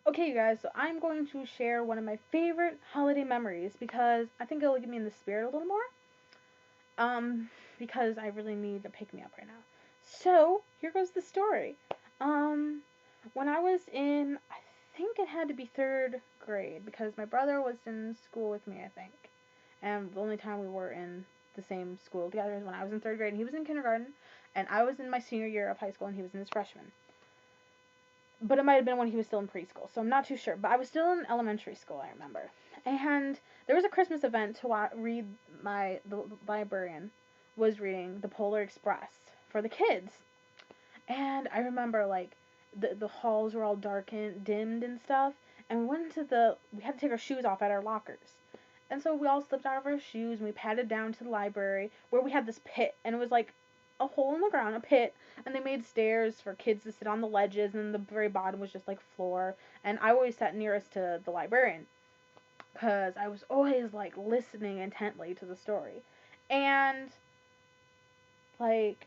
Okay, you guys, so I'm going to share one of my favorite holiday memories because I think it'll get me in the spirit a little more. Um, because I really need to pick me up right now. So, here goes the story. Um, when I was in, I think it had to be third grade because my brother was in school with me, I think. And the only time we were in the same school together is when I was in third grade and he was in kindergarten, and I was in my senior year of high school and he was in his freshman, but it might have been when he was still in preschool, so I'm not too sure. But I was still in elementary school, I remember. And there was a Christmas event to read the librarian was reading the Polar Express for the kids, and I remember like the halls were all dark and dimmed and stuff, and we had to take our shoes off at our lockers. And so we all slipped out of our shoes and we padded down to the library where we had this pit, and it was like a hole in the ground, a pit, and they made stairs for kids to sit on the ledges, and the very bottom was just like floor. And I always sat nearest to the librarian because I was always like listening intently to the story. And like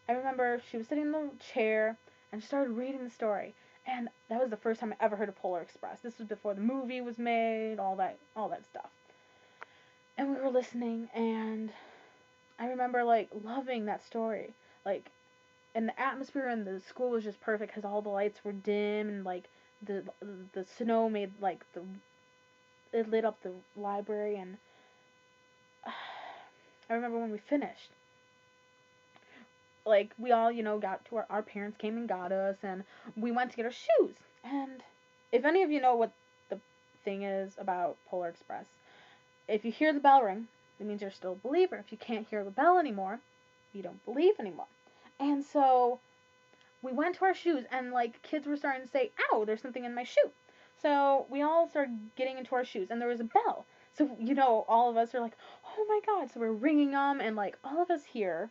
I remember she was sitting in the chair and she started reading the story. And that was the first time I ever heard of Polar Express. This was before the movie was made, all that stuff. And we were listening, and I remember like loving that story. Like, and the atmosphere in the school was just perfect because all the lights were dim, and like the the snow made like the it lit up the library. And I remember when we finished, like we all got to our parents came and got us, and we went to get our shoes. And if any of you know what the thing is about Polar Express, if you hear the bell ring, it means you're still a believer. If you can't hear the bell anymore, you don't believe anymore. And so we went to our shoes, and like kids were starting to say, "Ow, there's something in my shoe." So we all started getting into our shoes, and there was a bell. So all of us are like, "Oh my god!" So we're ringing them, and like all of us hear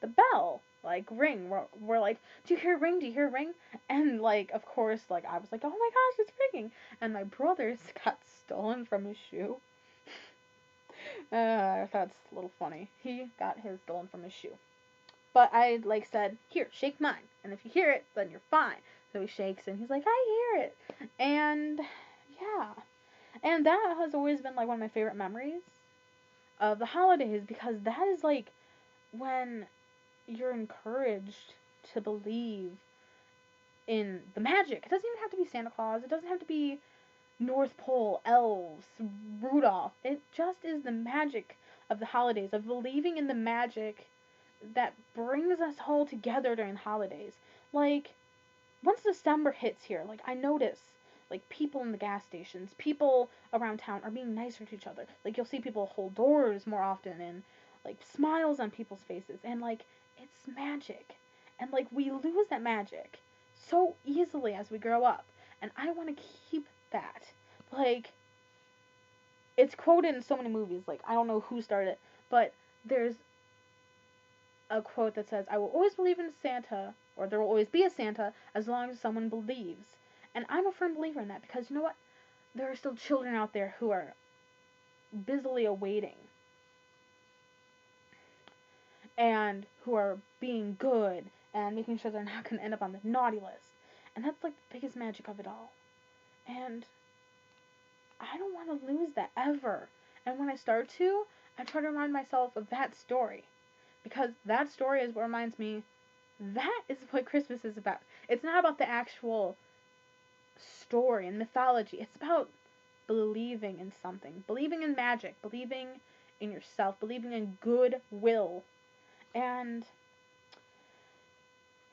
the bell like ring. We're like, "Do you hear a ring? Do you hear a ring?" And like, of course, like I was like, "Oh my gosh, it's ringing!" And my brother's got stolen from his shoe. That's a little funny. He got his stolen from his shoe. But I like said, "Here, shake mine, and if you hear it, then you're fine." So he shakes, and he's like, "I hear it," and yeah, and that has always been like one of my favorite memories of the holidays because that is like when you're encouraged to believe in the magic. It doesn't even have to be Santa Claus. It doesn't have to be North Pole, elves, Rudolph. It just is the magic of the holidays, of believing in the magic that brings us all together during the holidays. Like, once December hits here, like, I notice, like, people in the gas stations, people around town are being nicer to each other. Like, you'll see people hold doors more often, and, like, smiles on people's faces. And, like, it's magic. And, like, we lose that magic so easily as we grow up. And I want to keep that. Like, it's quoted in so many movies. Like, I don't know who started it, but there's a quote that says, "I will always believe in Santa, or there will always be a Santa, as long as someone believes." And I'm a firm believer in that because you know what? There are still children out there who are busily awaiting and who are being good and making sure they're not going to end up on the naughty list. And that's like the biggest magic of it all. And I don't want to lose that ever. And when I start to, I try to remind myself of that story because that story is what reminds me that is what Christmas is about. It's not about the actual story and mythology. It's about believing in something, believing in magic, believing in yourself, believing in goodwill. And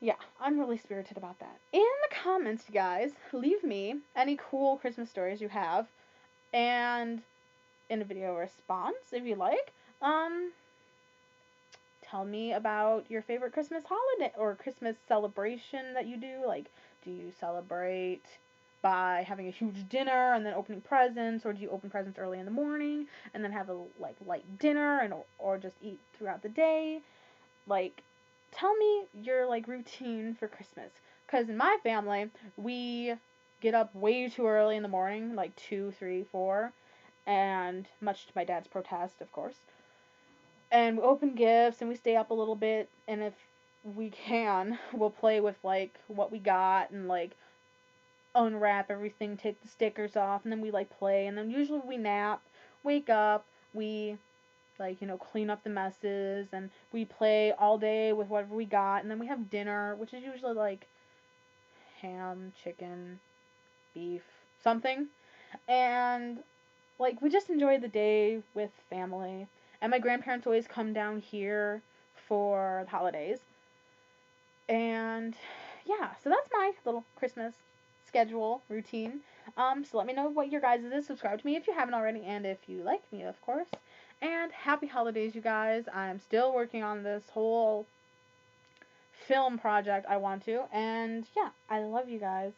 yeah, I'm really spirited about that. In the comments, you guys, leave me any cool Christmas stories you have, and in a video response if you like. Um, Tell me about your favorite Christmas holiday or Christmas celebration that you do. Like, do you celebrate by having a huge dinner and then opening presents, or do you open presents early in the morning and then have a like light dinner and or just eat throughout the day? Like, tell me your like routine for Christmas. Cause in my family, we get up way too early in the morning, like 2, 3, 4, and much to my dad's protest, of course, and we open gifts and we stay up a little bit, and if we can we'll play with like what we got, and like unwrap everything, take the stickers off, and then we like play, and then usually we nap, wake up, we like, clean up the messes, and we play all day with whatever we got, and then we have dinner, which is usually like ham, chicken, beef, something. And like we just enjoy the day with family. And my grandparents always come down here for the holidays. And yeah, so that's my little Christmas schedule routine. So let me know what your guys' is. Subscribe to me if you haven't already, and if you like me, of course. And happy holidays, you guys. I'm still working on this whole film project I want to. And yeah, I love you guys.